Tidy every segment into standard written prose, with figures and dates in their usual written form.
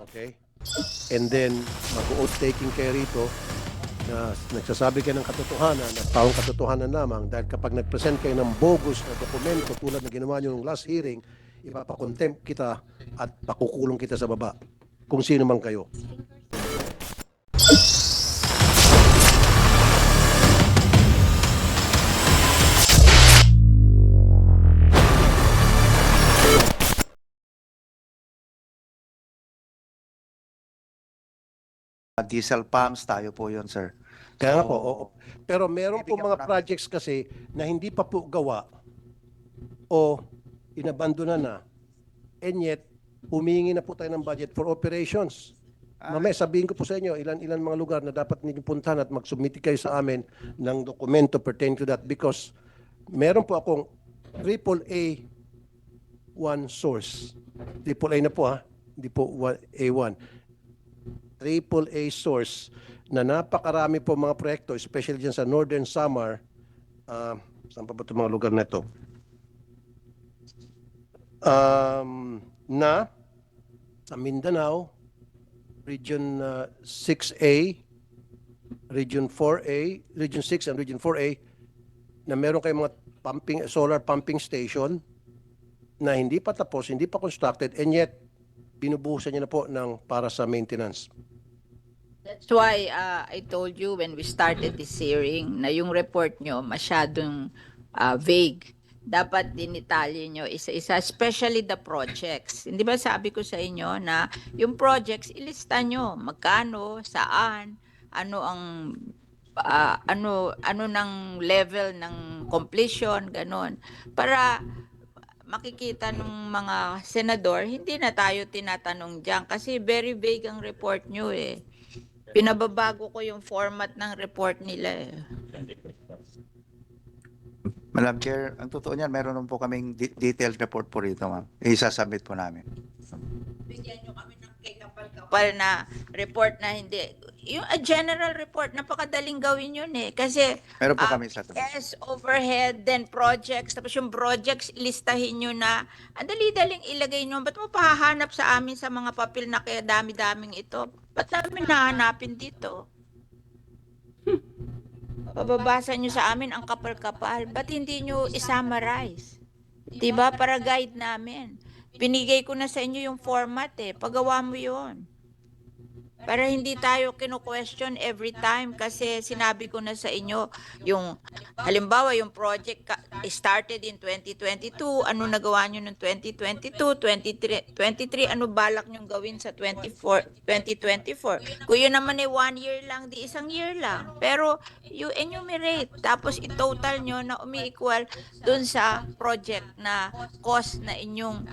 Okay? And then, mag-oath taking kayo rito na nagsasabi kayo ng katotohanan at taong katotohanan lamang dahil kapag nag-present kayo ng bogus na dokumento tulad na ginawa nyo ng last hearing, ipapakontempt kita at pakukulong kita sa baba kung sino man kayo. Diesel pumps, tayo po yun, sir. Kaya nga So, po, oo. Pero meron po bibigyan mga ko na- projects kasi na hindi pa po gawa o inabandona na and yet humingi na po tayo ng budget for operations. Mamaya sabihin ko po sa inyo ilan mga lugar na dapat ninyong puntahan at mag-submit kayo sa amin ng dokumento pertaining to that because meron po akong AAA one source. AAA na po ha, hindi po A1. AAA source na napakarami po mga proyekto, especially dyan sa Northern Samar. Saan pa ba itong mga lugar na ito? Na sa Mindanao, Region 6A, Region 4A, Region 6 and Region 4A, na meron kayong mga solar pumping station na hindi pa tapos, hindi pa constructed, and yet binubuhusan niyo na po ng para sa maintenance. That's why I told you when we started this hearing na yung report nyo masyadong vague. Dapat dinitalye nyo isa-isa, especially the projects. Hindi ba sabi ko sa inyo na yung projects, ilista nyo magkano, saan, ano ang ano ng level ng completion, ganon. Para makikita ng mga senador, hindi na tayo tinatanong diyan kasi very vague ang report nyo eh. Pinababago ko yung format ng report nila eh. Madam Chair, ang totoo niyan, meron naman po kaming detailed report po rito, ma'am. Isasubmit po namin. Bigyan nyo kami ng kapal na report na hindi. Yung general report, napakadaling gawin yun eh. Kasi Meron po kami sa yes, overhead, then projects, tapos yung projects, listahin nyo na. Ang dali-daling ilagay nyo. Ba't mo pahahanap sa amin sa mga papel na kaya dami-daming ito? Ba't namin nahanapin dito? Pababasa nyo sa amin ang kapal-kapal. Ba't hindi nyo isummarize? Diba? Para guide namin. Binigay ko na sa inyo yung format eh. Pagawa mo yun. Para hindi tayo kino-question every time kasi sinabi ko na sa inyo yung halimbawa yung project started in 2022, ano nagawa nyo ng 2022, 23, ano balak nyo gawin sa 2024. Kung yun naman ay 1 year lang, di isang year lang. Pero you enumerate, tapos i-total nyo na umi-equal dun sa project na cost na inyong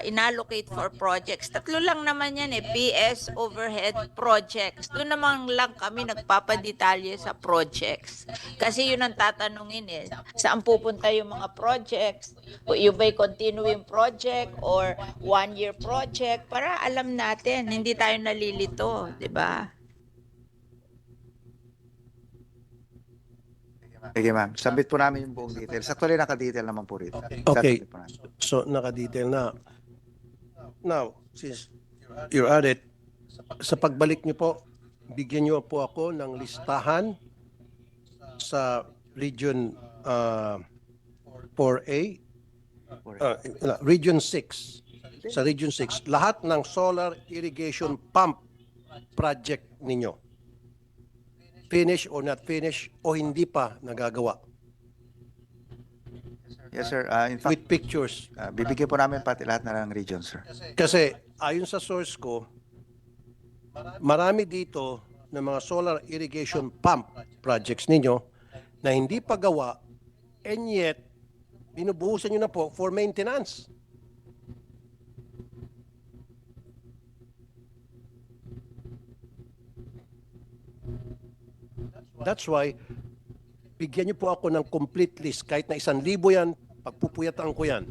inallocate for projects. Tatlo lang naman yan eh, PS, overhead, projects. Doon naman lang kami nagpapadetalye sa projects. Kasi yun ang tatanungin eh. Saan pupunta yung mga projects? Yung ba'y continuing project or 1-year project? Para alam natin, hindi tayo nalilito, di ba? Sige, ma'am. Submit po namin yung buong details. Actually, naka-detail naman po rito. Okay. Submit po namin. So, naka-detail na. Now, since you're at it, sa pagbalik niyo po, bigyan niyo po ako ng listahan sa Region 4A, Region 6. Sa Region 6, lahat ng solar irrigation pump project ninyo. Finish or not finish o hindi pa nagagawa. Yes, sir. In fact, With pictures. bibigyan po namin pati lahat na ng region, sir. Kasi ayon sa source ko, marami dito ng mga solar irrigation pump projects ninyo na hindi pa gawa and yet binubuhusan nyo na po for maintenance. That's why bigyan nyo po ako ng complete list kahit na 1,000 yan, pagpupuyatan ko yan.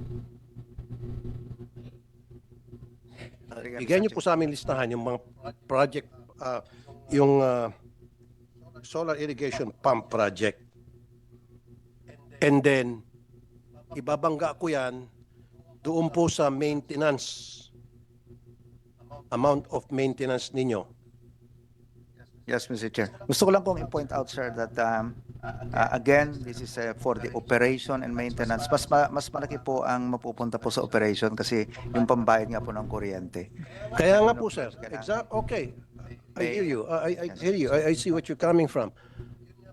Bigyan niyo po sa amin listahan yung mga project, yung solar irrigation pump project. And then, ibabangga ko yan doon po sa maintenance amount of maintenance ninyo? Yes, Mr. Chair. Gusto ko lang pong i-point out, sir, that again, this is for the operation and maintenance. Mas malaki po ang mapupunta po sa operation kasi yung pambayad nga po ng kuryente. Kaya nga po, sir. Okay. I hear you. I hear you. I see what you're coming from.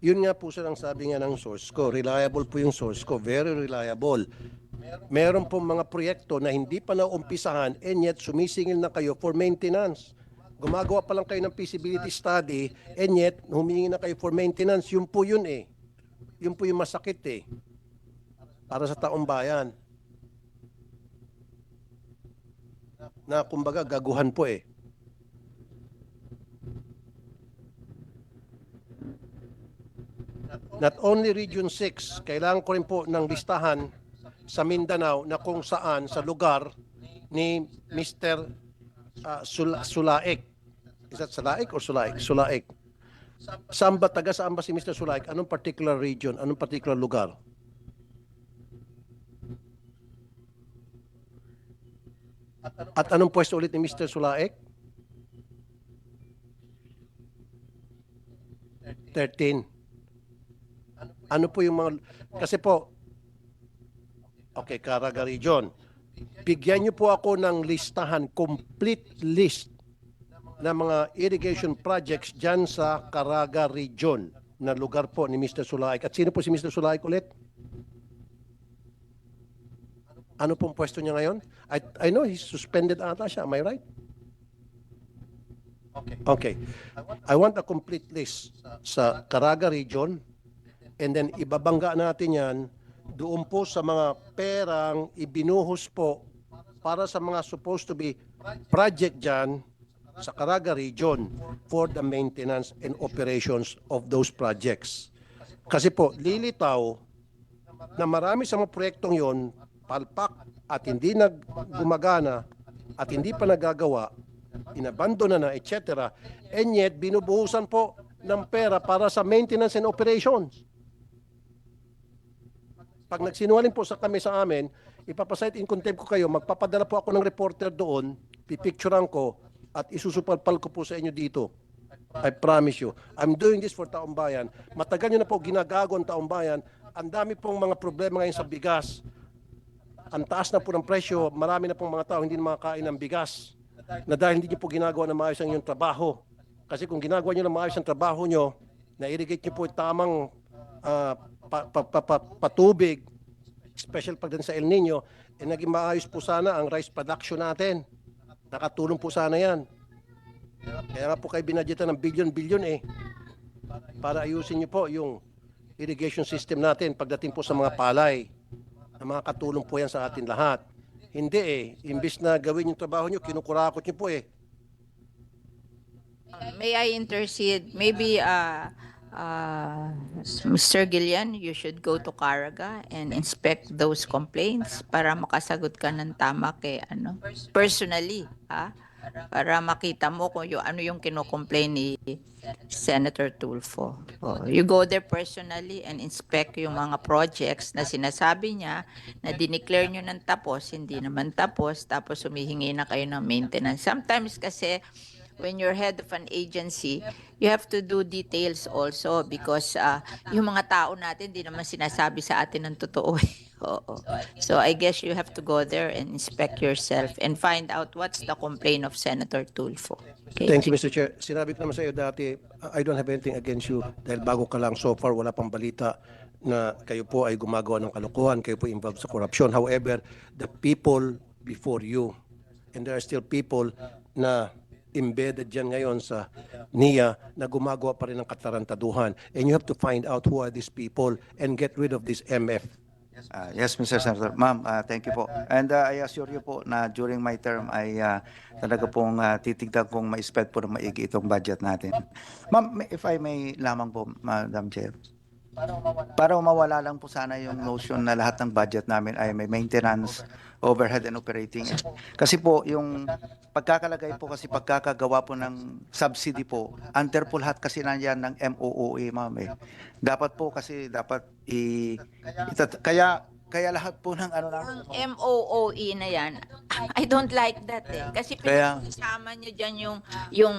Yun nga po, sir, ang sabi nga ng source ko. Reliable po yung source ko. Very reliable. Meron pong mga proyekto na hindi pa naumpisahan and yet sumisingil na kayo for maintenance. Gumagawa pa lang kayo ng feasibility study and yet humingi na kayo for maintenance. Yun po yun eh. Yun po yung masakit eh. Para sa taong bayan. Na kumbaga gaguhan po eh. Not only Region 6, kailangan ko rin po ng listahan sa Mindanao na kung saan sa lugar ni Mr. Sulaik. Is that Sulaik or Sulaik? Sulaik. Saan ba, saan ba si Mr. Sulaik? Anong particular region? Anong particular lugar? At anong pwesto ulit ni Mr. Sulaik? 13. Ano po yung mga, kasi po, okay, Caraga Region. Bigyan niyo po ako ng listahan, complete list ng mga irrigation projects dyan sa Caraga Region na lugar po ni Mr. Sulaik. At sino po si Mr. Sulaik ulit? Ano pong pwesto niya ngayon? I know he's suspended ata siya. Am I right? Okay. I want a complete list sa Caraga Region and then ibabangga natin yan doon po sa mga perang ibinuhos po para sa mga supposed to be project dyan sa Caraga Region for the maintenance and operations of those projects. Kasi po, lilitaw na marami sa mga proyektong yon palpak at hindi gumagana at hindi pa nagagawa, inabandona na, etc. And yet, binubuhusan po ng pera para sa maintenance and operations. Pag nagsinungaling po kami sa amin, ipapasite in contempt ko kayo, magpapadala po ako ng reporter doon, pipicturean ko, at isusupalpal ko po sa inyo dito. I promise you. I'm doing this for taong bayan. Matagal nyo na po ginagago ang taong bayan. Ang dami pong mga problema ngayon sa bigas. Ang taas na po ng presyo, marami na pong mga tao hindi na makakain ng bigas. Na dahil hindi nyo po ginagawa na maayos ang inyong trabaho. Kasi kung ginagawa nyo na maayos ang trabaho nyo, na-irrigate nyo po tamang patubig, special pagdating sa El Nino, naging maayos po sana ang rice production natin. Nakatulong po sana yan. Kaya nga po kayo binadgetan ng bilyon-bilyon eh. Para ayusin nyo po yung irrigation system natin pagdating po sa mga palay. Na mga katulong po yan sa atin lahat. Hindi eh. Imbis na gawin yung trabaho nyo, kinukurakot nyo po eh. May I intercede? Maybe Mr. Gillian, you should go to Caraga and inspect those complaints para makasagot ka ng tama kay personally, para makita mo kung ano yung kino-complain ni Senator Tulfo. You go there personally and inspect yung mga projects na sinasabi niya na dineclare nyo ng tapos, hindi naman tapos humihingi na kayo ng maintenance. Sometimes kasi when you're head of an agency, you have to do details also because yung mga tao natin di naman sinasabi sa atin ng totoo. Oo. So I guess you have to go there and inspect yourself and find out what's the complaint of Senator Tulfo. Okay? Thank you, Mr. Chair. Sinabi ko naman sa iyo dati, I don't have anything against you dahil bago ka lang, so far wala pang balita na kayo po ay gumagawa ng kalokohan, kayo po involved sa korupsyon. However, the people before you, and there are still people na embedded dyan ngayon sa NIA na gumagawa pa rin ng katarantaduhan. And you have to find out who are these people and get rid of this MF. Yes, Mr. Senator. Ma'am, thank you po. And I assure you po na during my term ay talaga pong titignan kong ma-spend po ng maigi itong budget natin. Ma'am, if I may lamang po, Madam Chair. Para mawala lang po sana yung notion na lahat ng budget namin ay may maintenance, overhead and operating. Kasi po yung pagkakalagay po kasi pagkakagawa po ng subsidy po, under po lahat kasi nandiyan ng MOOE, ma'am eh. Dapat po kasi kaya kaya lahat po ng ano namin. Ang MOOE na yan, I don't like that eh. Kasi Kaya- pinag-isama nyo dyan yung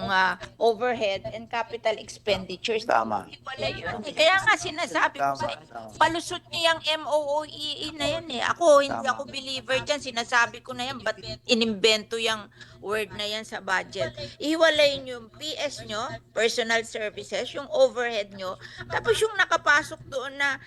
overhead and capital expenditures. Tama. Wala yun. Kaya nga sinasabi ko sa Tama. palusot niyo yung MOOE na yan eh. Ako, hindi Tama. ako believer dyan. Sinasabi ko na yan, ba't inimbento yung word na yan sa budget? Ihiwalay nyo yung PS nyo, personal services, yung overhead nyo, tapos yung nakapasok doon na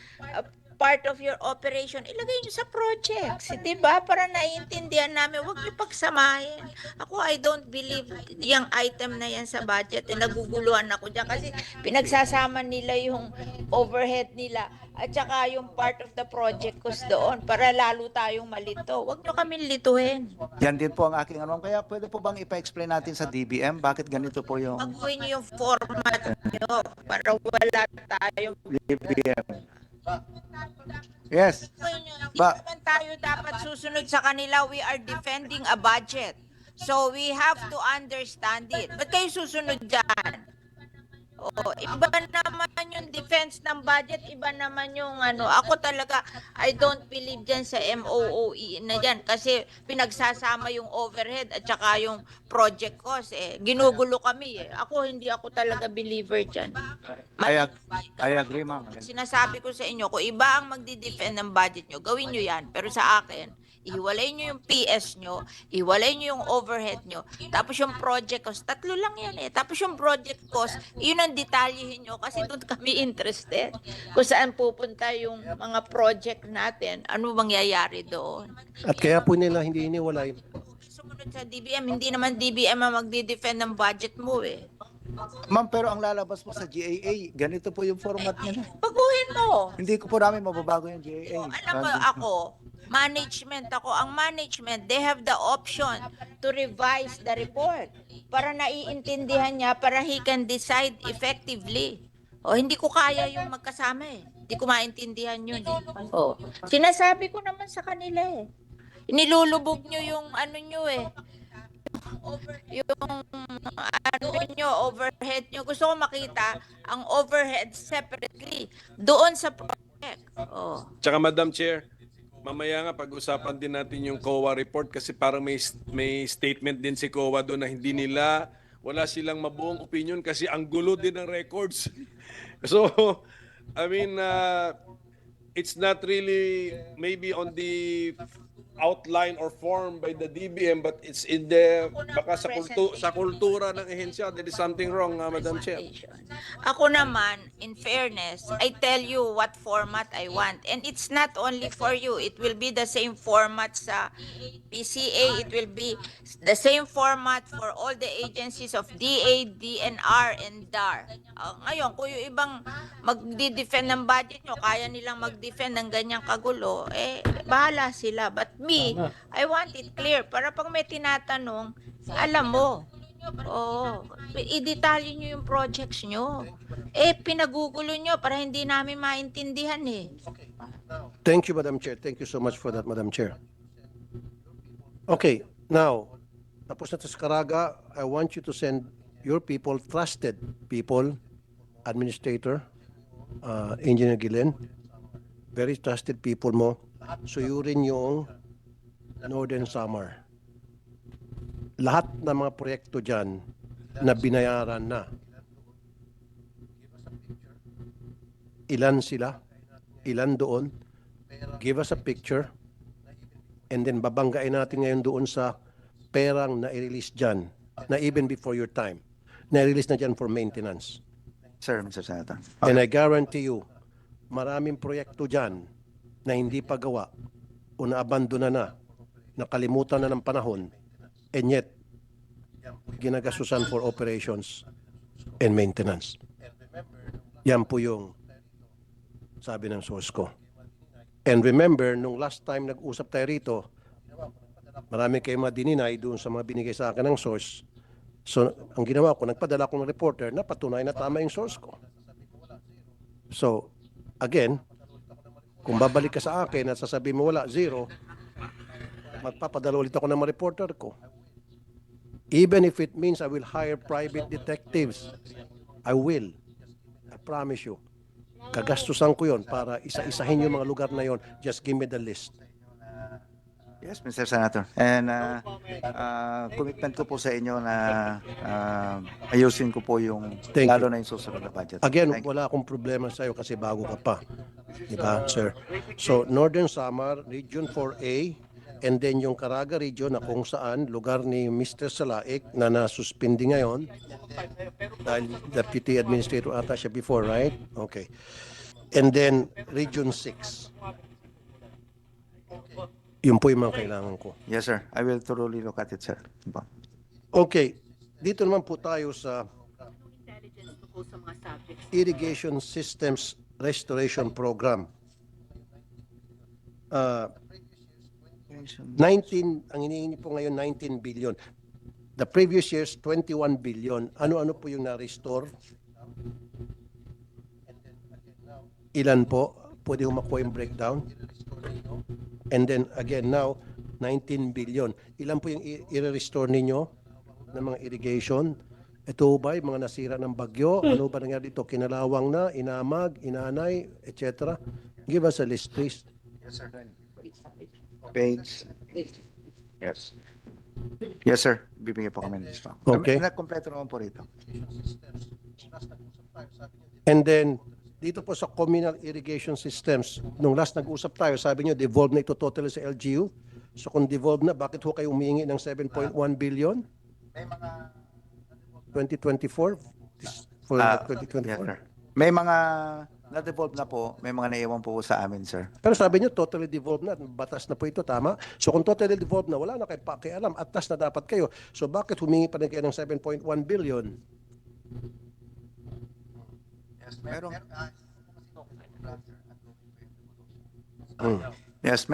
part of your operation, ilagay nyo sa projects. Di ba? Para naiintindihan namin, huwag nyo pagsamahin. Ako, I don't believe yung item na yan sa budget. Naguguluhan ako dyan kasi pinagsasama nila yung overhead nila at saka yung part of the project cost doon para lalo tayong malito. Huwag nyo kami lituhin. Yan din po ang aking ano. Kaya pwede po bang ipa-explain natin sa DBM bakit ganito po yung Pagawin nyo yung format nyo para wala tayong DBM? Yes. Hindi Ba- naman tayo dapat susunod sa kanila. We are defending a budget. So we have to understand it. Ba't kayo susunod dyan? Oh, iba naman yung defense ng budget, iba naman yung ano. Ako talaga, I don't believe dyan sa MOOE na dyan kasi pinagsasama yung overhead at saka yung project cost. Ginugulo kami eh. Hindi ako talaga believer dyan. I agree, ma'am. Sinasabi ko sa inyo, kung iba ang magdi-defend ng budget nyo, gawin nyo yan. Pero sa akin, ihiwalay nyo yung PS nyo, ihiwalay nyo yung overhead nyo, tapos yung project cost, 3 lang yan eh. Tapos yung project cost, yun ang detalyehin nyo kasi doon kami interested. Kung saan pupunta yung mga project natin, ano mangyayari doon. At kaya po nila hindi iniwalay. Sumunod sa DBM, hindi naman DBM ang magdi-defend ng budget mo eh. Ma'am, pero ang lalabas po sa GAA, ganito po yung format niya. Baguhin mo. Hindi ko po namin mababago yung GAA. Alam mo ako, ang management, they have the option to revise the report para naiintindihan niya, para he can decide effectively. Hindi ko kaya yung magkasama eh. Hindi ko maintindihan yun eh. Sinasabi ko naman sa kanila eh. Nilulubog nyo yung ano nyo eh. Yung overhead nyo. Gusto ko makita ang overhead separately doon sa project. Tsaka Madam Chair, mamaya nga pag-usapan din natin yung COA report kasi parang may statement din si COA doon na wala silang mabuong opinion kasi ang gulo din ng records. So, I mean, it's not really maybe on the outline or form by the DBM but it's in the baka sa kultura ng ehensya. There is something wrong, Madam Chair. Ako naman, in fairness, I tell you what format I want. And it's not only for you. It will be the same format sa PCA. It will be the same format for all the agencies of DA, DNR, and DAR. Ngayon, kung yung ibang magdi-defend ng budget nyo, kaya nilang mag-defend ng ganyang kagulo, bahala sila. But me, I want it clear para pag may tinatanong, alam mo. I-detalye nyo yung projects nyo. Pinagugulo nyo para hindi namin maintindihan eh. Thank you, Madam Chair. Thank you so much for that, Madam Chair. Okay, now, tapos na sa Caraga, I want you to send your people, trusted people, Administrator, Engineer Gilen, very trusted people mo, suyurin yung Northern Samar. Lahat ng mga proyekto dyan na binayaran na. Ilan sila? Ilan doon? Give us a picture. And then babanggain natin ngayon doon sa perang na i-release dyan, na even before your time, na i-release na dyan for maintenance. Sir, Mr. Senator. And I guarantee you, maraming proyekto dyan na hindi pa gawa o naabandona na, nakalimutan na ng panahon, and yet, ginagasusan for operations and maintenance. Yan po yung sabi ng source ko. And remember, nung last time nag-usap tayo rito, marami kayo madininay doon sa mga binigay sa akin ng source. So, ang ginawa ko, nagpadala ko ng reporter na patunay na tama yung source ko. So, again, kung babalik ka sa akin at sasabihin mo wala, 0, magpapadala ulit ako ng mga reporter ko. Even if it means I will hire private detectives, I will. I promise you. Gagastusan ko yon para isa-isahin yung mga lugar na yon. Just give me the list. Yes, Mr. Senator. And commitment ko po sa inyo na ayusin ko po yung Thank you. lalo na yung susunod na budget. Again, Thank you. wala akong problema sa iyo kasi bago ka pa. Di ba, sir? So, Northern Samar, Region 4A, and then yung Caraga Region na kung saan lugar ni Mr. Salaik na nasuspindi ngayon dahil Deputy Administrator ata siya before, right? Okay. And then, Region 6. Yun po yung mga kailangan ko. Yes, sir. I will thoroughly look at it, sir. Okay. Dito naman po tayo sa Irrigation Systems Restoration Program. 19, ang hinihingi po ngayon 19 billion. The previous years, 21 billion. Ano-ano po yung na-restore? Ilan po? Pwede ho makuha yung breakdown? And then again now, 19 billion. Ilan po yung i-restore ninyo ng mga irrigation? Ito ba yung mga nasira ng bagyo? Ano ba nangyari dito? Kinalawang na, inamag, inanay, etc. Give us a list, please. Yes, sir. Page. Yes. Yes, sir. Bibigyan po kami ng list. Okay. Nagkompleto naman po rito. And then, dito po sa communal irrigation systems, nung last nag-usap tayo, sabi nyo, devolve na ito totally sa LGU. So kung devolve na, bakit ho kayo humihingi ng 7.1 billion? 2024? For Yes, 2024? sir. May mga na-devolve na po, may mga naiwan po sa amin, sir. Pero sabi nyo, totally devolved na. Batas na po ito, tama? So kung totally devolved na, wala na kayo pakialam. Atas na dapat kayo. So bakit humingi pa rin kayo ng 7.1 billion? Meron. Hmm. Yes,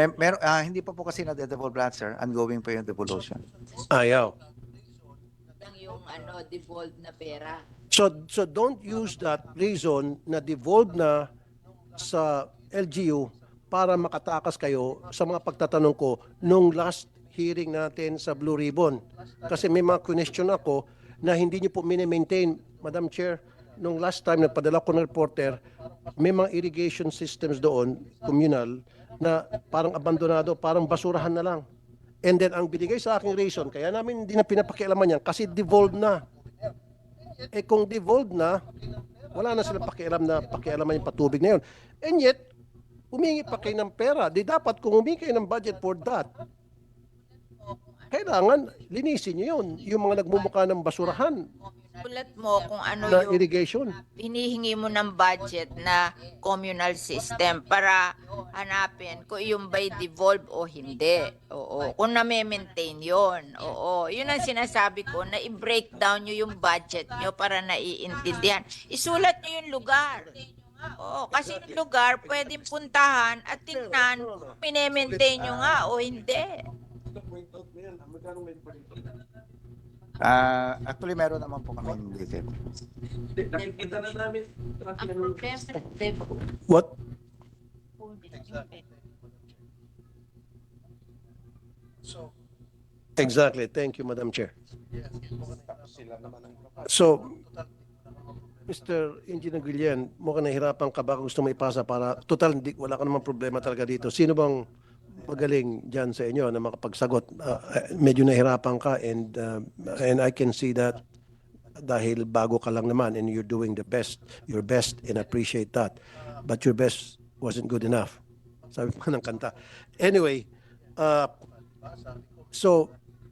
hindi pa po kasi na-devolve lahat, sir. Ongoing pa yung devolution. Ayaw. Lang yung devolved na pera. So don't use that reason na devolved na sa LGU para makatakas kayo sa mga pagtatanong ko nung last hearing natin sa Blue Ribbon. Kasi may mga question ako na hindi niyo po mini-maintain, Madam Chair. Nung last time na padala ko ng reporter, may mga irrigation systems doon, communal, na parang abandonado, parang basurahan na lang. And then ang binigay sa aking reason, kaya namin hindi na pinapakialaman yan, kasi devolved na. Eh kung devolved na, wala na silang pakialaman yung patubig na yun. And yet, humingi pa kayo ng pera. Di dapat kung humingi kayo ng budget for that, kailangan linisin nyo yun. Yung mga nagmumukha ng basurahan Ulat mo kung ano na yung irrigation. hinihingi mo ng budget na communal system para hanapin kung yung by devolve o hindi. Oo. Kung na-maintain yun. Oo. Yun ang sinasabi ko na i-breakdown nyo yung budget nyo para naiintindihan. Isulat nyo yung lugar. Oo. Kasi yung lugar pwedeng puntahan at tingnan kung mine-maintain nyo nga o hindi. Actually, meron naman po kami detail. What? Exactly. Thank you, Madam Chair. So, Mr. Engineer Guillen, mukhang nahihirapan ka ba kung gusto mo ipasa para, total, wala ka naman problema talaga dito. Sino bang magaling dyan sa inyo na makapagsagot? Medyo nahihirapan ka and I can see that dahil bago ka lang naman and you're doing your best and appreciate that. But your best wasn't good enough. Sabi pa ng kanta. Anyway, so,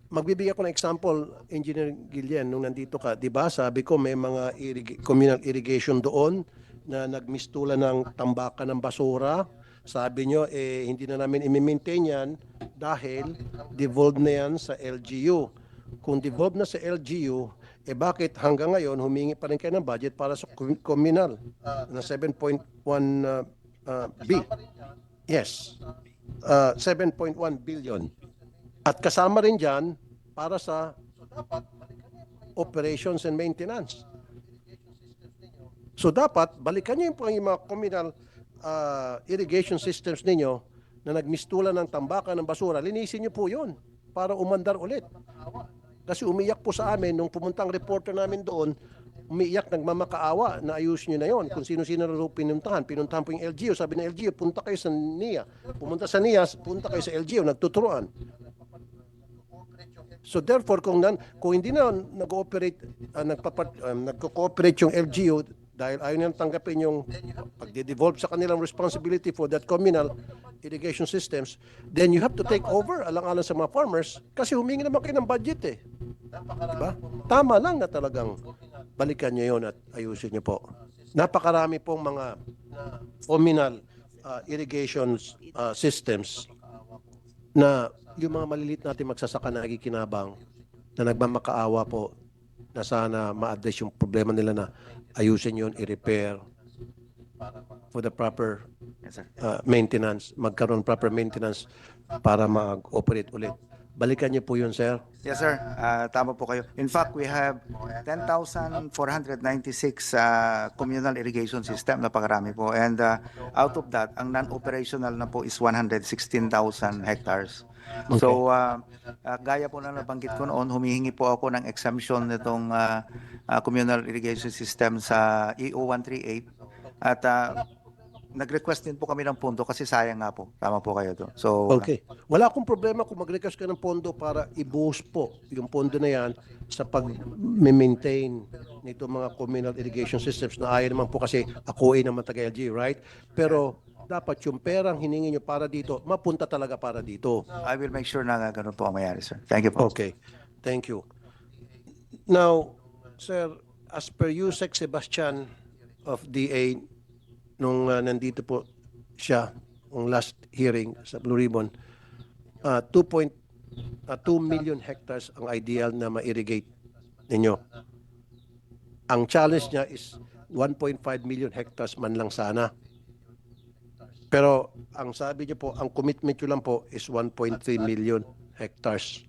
magbibigay ako ng example, Engineer Guillen, nung nandito ka, di ba, sabi ko may mga communal irrigation doon na nagmistula ng tambakan ng basura. Sabi nyo, hindi na namin i-maintain yan dahil devolved na yan sa LGU. Kung devolved na sa LGU, bakit hanggang ngayon humingi pa rin kayo ng budget para sa communal na 7.1 B? Yes. 7.1 billion. At kasama rin dyan para sa operations and maintenance. So dapat, balikan nyo yung mga communal irrigation systems ninyo na nagmistula ng tambakan ng basura. Linisin nyo po yun para umandar ulit. Kasi umiyak po sa amin nung pumuntang reporter namin doon, umiiyak, nagmamakaawa na ayusin nyo na yon. Kung sino-sino na pinuntahan. Pinuntahan po yung LGU. Sabi ng LGU, punta kayo sa NIA. Pumunta sa NIA, punta kayo sa LGU. Nagtuturuan. So therefore, kung hindi na nagko-cooperate yung LGU dahil ayaw nilang tanggapin yung pagde-devolve sa kanilang responsibility for that communal irrigation systems, then you have to take over alang-alang sa mga farmers kasi humingi naman kayo ng budget eh. Diba? Tama lang na talagang balikan nyo yun at ayusin nyo po. Napakarami pong mga communal irrigation systems na yung mga maliliit natin magsasaka na nagikinabang na nagmamakaawa po na sana ma-address yung problema nila na ayusin yun, i-repair for the proper Yes, sir. maintenance, magkaroon proper maintenance para mag-operate ulit. Balikan niyo po yun, sir. Yes, sir. Tama po kayo. In fact, we have 10,496 communal irrigation system. Napakarami po. And out of that, ang non-operational na po is 116,000 hectares. So, gaya po na nabanggit ko noon, humihingi po ako ng exemption nitong communal irrigation system sa EO 138. At nag-request din po kami ng pondo kasi sayang nga po. Tama po kayo doon. So, Okay. Wala akong problema kung mag-request ka ng pondo para i-boost po yung pondo na yan sa pag-maintain nito mga communal irrigation systems na ayaw naman po kasi ako ay naman taga-LG, right? Pero dapat yung perang hiningi nyo para dito, mapunta talaga para dito. I will make sure na ganun po ang mayari, sir. Thank you po. Okay. Thank you. Now, sir, as per Yusek Sebastian of DA, nung nandito po siya, ang last hearing sa Blue Ribbon, 2 million hectares ang ideal na ma-irrigate ninyo. Ang challenge niya is 1.5 million hectares man lang sana. Pero ang sabi niyo po, ang commitment niyo lang po is 1.3 million hectares.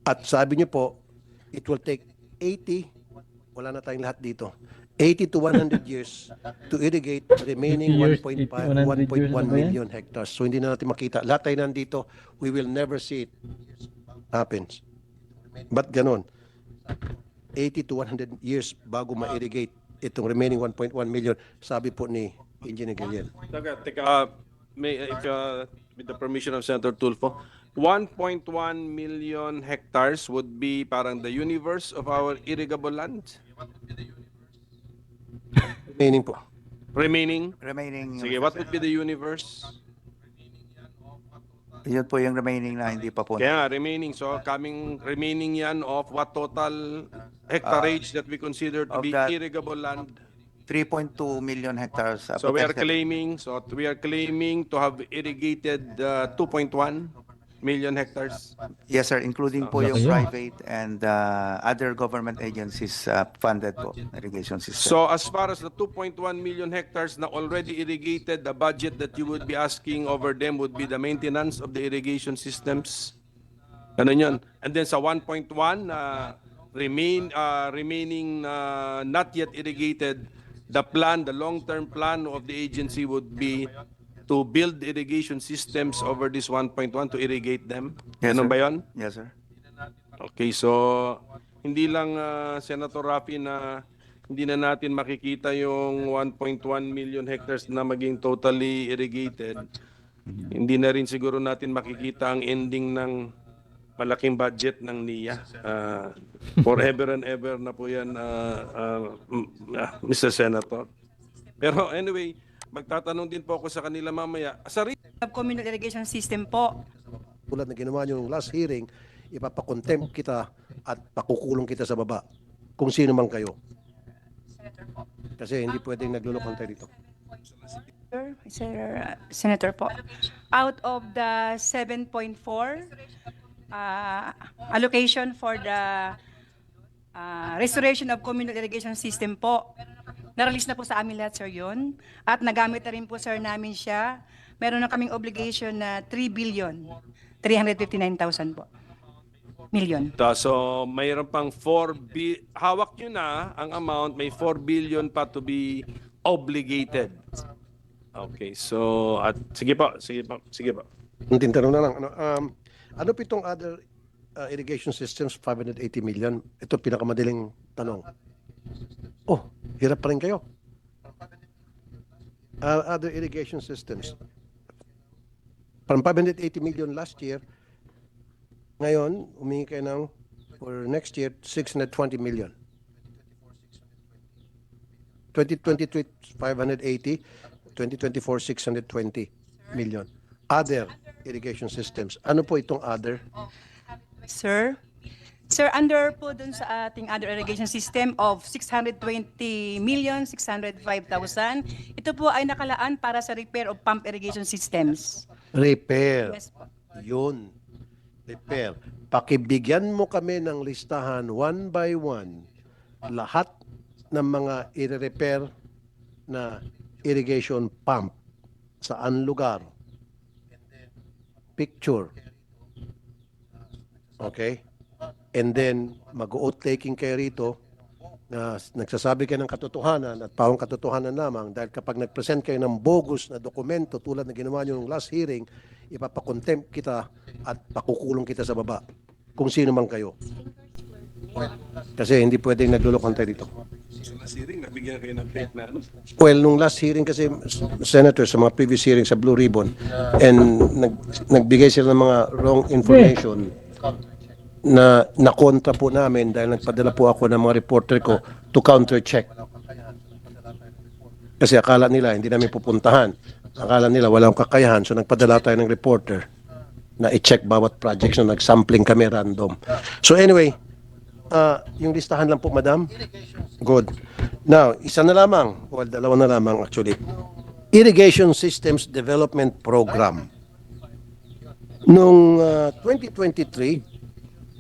At sabi niyo po, it will take 80, wala na tayong lahat dito, 80 to 100 years to irrigate the remaining 1.1 million hectares. So hindi na natin makita. Lahat tayo nandito, we will never see it happens. But ganon, 80 to 100 years bago ma-irrigate itong remaining 1.1 million, sabi po ni Engineer Guillen. Teka, with the permission of Senator Tulfo, 1.1 million hectares would be parang the universe of our irrigable land? Remaining po. Remaining? Remaining, Sige, what would be the universe? yun po yung remaining na hindi pa po. Kaya nga, remaining. So, remaining yan of what total hectareage that we consider to of be that- irrigable land? 3.2 million hectares. So we are potential. claiming to have irrigated 2.1 million hectares. Yes, sir, including po yung private and other government agencies funded po irrigation system. So as far as the 2.1 million hectares na already irrigated, the budget that you would be asking over them would be the maintenance of the irrigation systems. Ganun yun. And then sa 1.1 remaining not yet irrigated, the long-term plan of the agency would be to build irrigation systems over this 1.1 to irrigate them. Yes, Ganun sir. ba yun? Yes, sir. Okay, so hindi lang Senator Rafi na hindi na natin makikita yung 1.1 million hectares na maging totally irrigated. Hindi na rin siguro natin makikita ang ending ng malaking budget ng NIA. Forever and ever na po yan, Mr. Senator. Pero anyway, magtatanong din po ako sa kanila mamaya. Communal irrigation system po. Tulad na ginawa nyo yung last hearing, ipapakontempt kita at pakukulong kita sa baba. Kung sino man kayo. Kasi hindi pwedeng naglulokong tayo dito. Senator po. Out of the 7.4 allocation for the restoration of communal irrigation system po, na-release na po sa amin lahat, sir, yun. At nagamit na rin po, sir, namin siya. Meron na kaming obligation na 3,359,000 po. Million. So mayroon pang hawak nyo na ang amount, may 4 billion pa to be obligated. Okay, so sige po. Ang tintanong na lang, ano po itong other irrigation systems, 580 million. Ito pinakamadaling tanong. Oh, hirap pa rin kayo. Other irrigation systems. From 580 million last year, ngayon, humingi kayo ng, for next year, 620 million. 2023, 580. 2024, 620 million. Other irrigation systems. Ano po itong other? Sir, under po dun sa ating other irrigation system of 620,605,000, ito po ay nakalaan para sa repair of pump irrigation systems. Repair. Yes po. Yun. Repair. Pakibigyan mo kami ng listahan one by one lahat ng mga i-repair na irrigation pump. Saan lugar? Picture. Okay? And then, mag-oath taking kayo rito na nagsasabi kayo ng katotohanan at pawang katotohanan lamang dahil kapag nag-present kayo ng bogus na dokumento tulad na ginawa nyo ng last hearing, ipapakontempt kita at pakukulong kita sa baba. Kung sino man kayo. Kasi hindi pwedeng naglulokon tayo dito. Sa last hearing, nabigyan kayo ng fake na ano? Well, nung last hearing kasi, Senator, sa mga previous hearing sa Blue Ribbon, and nagbigay sila ng mga wrong information na nakontra po namin dahil nagpadala po ako ng mga reporter ko to counter-check. Kasi akala nila hindi namin pupuntahan. Akala nila walang kakayahan, so nagpadala tayo ng reporter na i-check bawat projects na nag-sampling kami random. So anyway, yung listahan lang po, madam. Good. Now, isa na lamang, well, dalawa na lamang actually. Irrigation Systems Development Program. Nung 2023,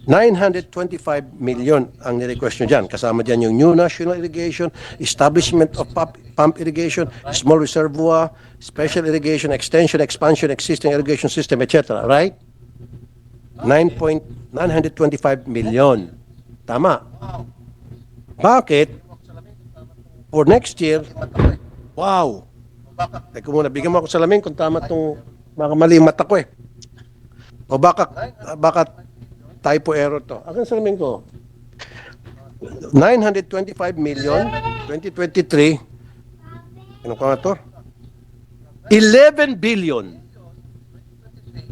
925 million ang nirequest nyo dyan. Kasama dyan yung new national irrigation, establishment of pump irrigation, small reservoir, special irrigation, extension, expansion, existing irrigation system, etc. Right? 925 million. Tama. Bakit? For next year, wow. Teka muna, bigyan mo ako salamin kung tama itong mali yung mata ko eh. O baka typo error to. Akin salamin ko. 925 million, 2023. Ano ka nga to? 11 billion.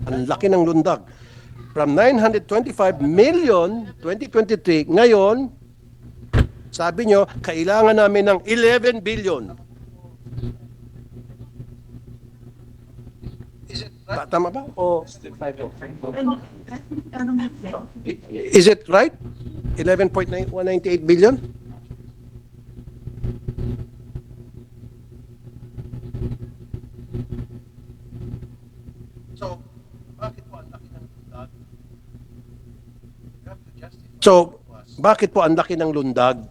Ang laki ng lundag. From 925 million, 2023, ngayon, sabi nyo, kailangan namin ng 11 billion. Tama ba? O is it right? 11.198 billion? So, bakit po ang laki ng lundag?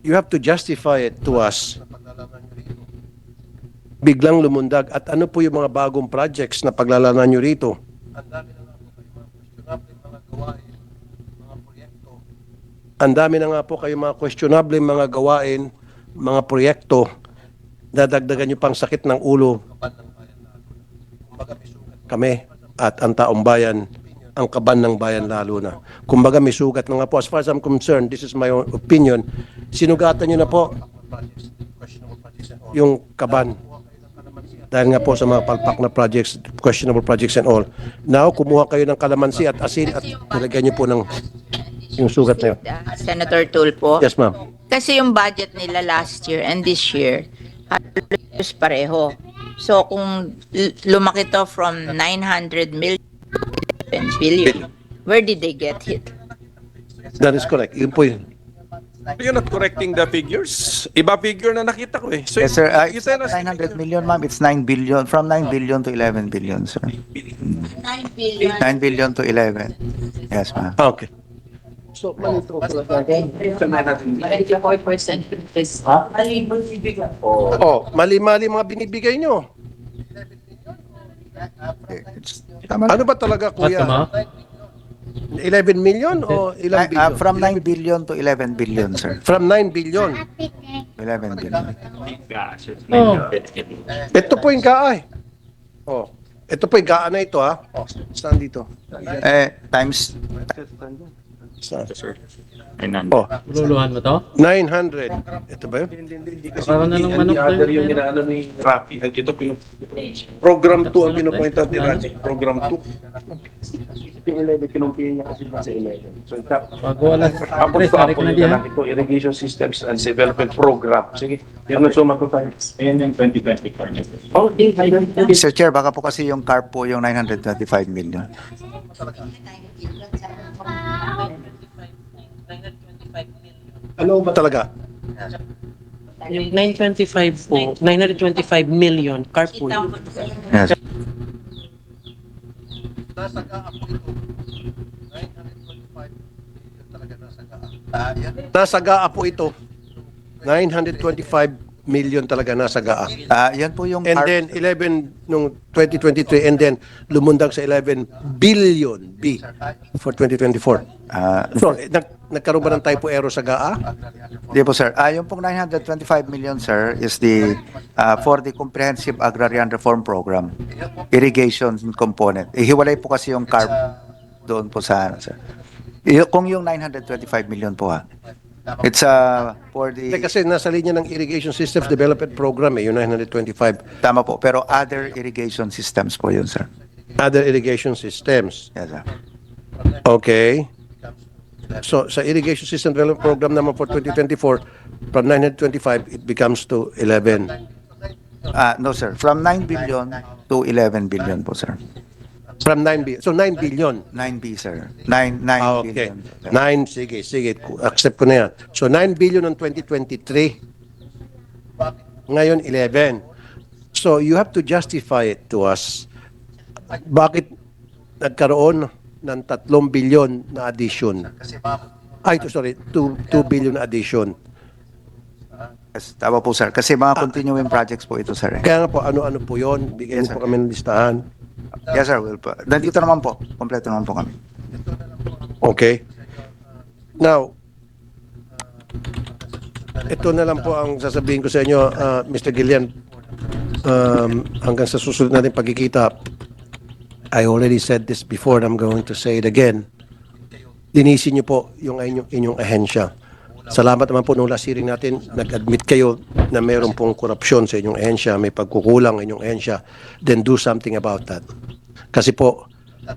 You have to justify it to us. Biglang lumundag. At ano po yung mga bagong projects na paglalanan nyo rito? Ang dami na nga po kayo mga questionable mga gawain, mga proyekto, dadagdagan nyo pang sakit ng ulo. Kami at ang taong bayan, ang kaban ng bayan lalo na. Kumbaga may sugat na nga po. As far as I'm concerned, this is my own opinion, sinugatan nyo na po yung kaban. Dahil nga po sa mga palpak na projects, questionable projects and all. Now, kumuha kayo ng kalamansi at asin at nilagyan nyo po ng yung sugat na yun. Senator Tulfo. Yes, ma'am. Kasi yung budget nila last year and this year, halos pareho. So kung lumaki to from 900 million to 11 billion, where did they get it? That is correct. Yun po yun. You're not correcting the figures. Iba figure na nakita ko eh. So, Yes, sir. you tell us 900 million, ma'am. It's 9 billion. From 9 billion to 11 billion, sir. 9 billion. 9 billion to 11. Yes, ma'am. Okay. So, manito ko pala. 94% is Oh, mali-mali mga binibigay nyo. Tama. Ano ba talaga, kuya? 11 million o ilang billion? From 9 billion to 11 billion, sir. From 9 billion. 11 billion. Ito po yung kaay. Oh. Ito po, gaan na ito ha. Saan dito? Times, Saan? Oh. Luluhan mo to? 900. Ito ba yun? Parang na lang manok to yung yun. inaano ni Rafi. Ito, program 2 ang pinupunta ni Rafi. Program 2. Yung 11, kinumpir niya kasi sa 11. So, Bago wala. tapos Pre, ko sabi ako ko na yung diyan. ito, Irrigation Systems and Development Program. Sige, yan ang suma ko tayo. Ayan yung 2024. Oh, Mr. Chair, baka po kasi yung CARP po yung 925 million. Ano ba talaga? Yung 925 po, 925 million, carpool. Yes. Nasa GAA po ito. 925 million talaga nasa GAA. Yan po yung And CARP. then 11 nung 2023 and then lumundag sa 11 billion B for 2024. So, nagkaroon ba ng typo error sa GAA? Di po, sir. Yung pong 925 million, sir, is the for the Comprehensive Agrarian Reform Program, irrigation component. Ihiwalay po kasi yung CARP doon po sa, ano, sir. Kung yung 925 million po, ha. It's for Hindi, the, kasi nasa linya ng Irrigation Systems Development Program yung 925. tama po, pero other irrigation systems po yun, sir. Other irrigation systems. Yes, sir. Okay. So sa Irrigation System Development Program naman for 2024, from 925, it becomes to 11. No, sir. From 9 billion to 11 billion po, sir. From 9 billion. So 9 billion. 9B, sir. 9 Okay. billion. 9, sige. Accept ko na yan. So 9 billion on 2023. Ngayon, 11. So you have to justify it to us. Bakit nagkaroon ng 3 billion na addition? Sorry, 2 billion na addition. Yes, tama po, sir. Kasi mga continuing projects po ito, sir. Kaya nga po, ano-ano po yun? Bigyan Yes, mo po sir. kami ng listahan. Yes, sir. Will po. Nandito naman po. Kompleto naman po kami. Okay. Now, ito na lang po ang sasabihin ko sa inyo, Mr. Gillian. Hanggang sa susunod natin pagkikita, I already said this before and I'm going to say it again. Linisin niyo po yung inyong ahensya. Salamat naman po nung last hearing natin, nag-admit kayo na mayroon pong korupsyon sa inyong ahensya, may pagkukulang inyong ahensya, then do something about that. Kasi po,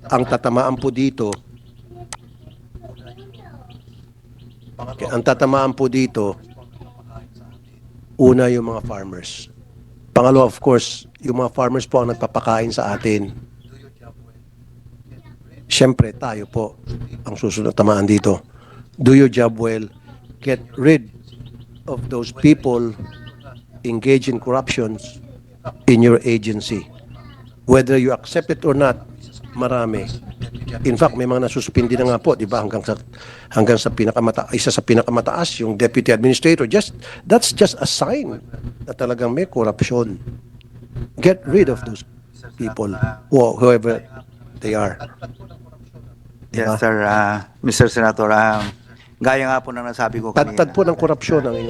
ang tatamaan po dito, una yung mga farmers. Pangalawa, of course, yung mga farmers po ang nagpapakain sa atin. Siyempre, tayo po ang susunod na tamaan dito. Do your job well. Get rid of those people engaged in corruptions in your agency. Whether you accept it or not, marami. In fact, may mga nasususpindi na nga po, di ba? Hanggang sa isa sa pinakamataas, yung deputy administrator. That's just a sign na talagang may corruption. Get rid of those people, whoever they are. Yes, sir. Mr. Senator, gaya nga po na nasabi ko kanina. Tagtad po ng korupsyon ang